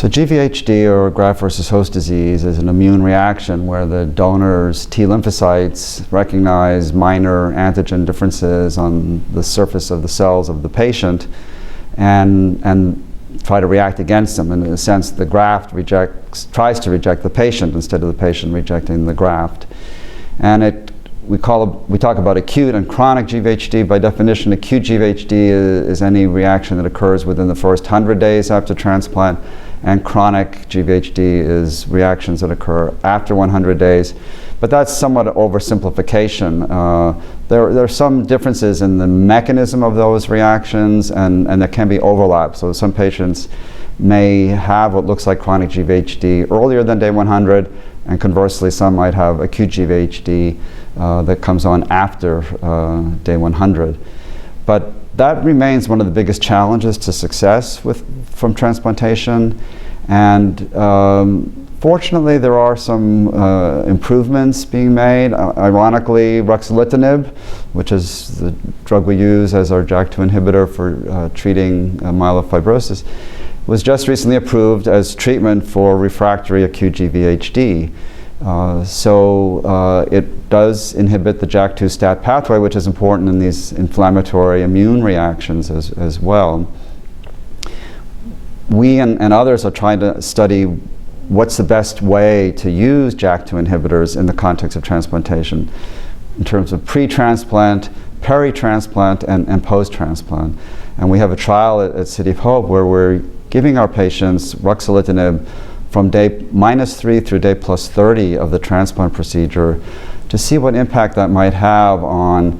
So GVHD, or graft versus host disease, is an immune reaction where the donor's T lymphocytes recognize minor antigen differences on the surface of the cells of the patient and try to react against them. And in a sense, the graft tries to reject the patient instead of the patient rejecting the graft. And we talk about acute and chronic GVHD. By definition, acute GVHD is any reaction that occurs within the first 100 days after transplant, and chronic GVHD is reactions that occur after 100 days. But that's somewhat oversimplification. There are some differences in the mechanism of those reactions, and there can be overlap. So some patients may have what looks like chronic GVHD earlier than day 100, and conversely, some might have acute GVHD that comes on after day 100. But that remains one of the biggest challenges to success from transplantation. And fortunately, there are some improvements being made. Ironically, Ruxolitinib, which is the drug we use as our JAK2 inhibitor for treating myelofibrosis, was just recently approved as treatment for refractory acute GVHD. So it does inhibit the JAK2 STAT pathway, which is important in these inflammatory immune reactions as well. We and others are trying to study what's the best way to use JAK2 inhibitors in the context of transplantation in terms of pre-transplant, peri-transplant, and post-transplant. And we have a trial at City of Hope where we're giving our patients Ruxolitinib from day -3 through day +30 of the transplant procedure to see what impact that might have on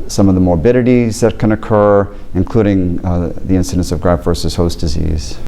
some of the morbidities that can occur, including the incidence of graft versus host disease.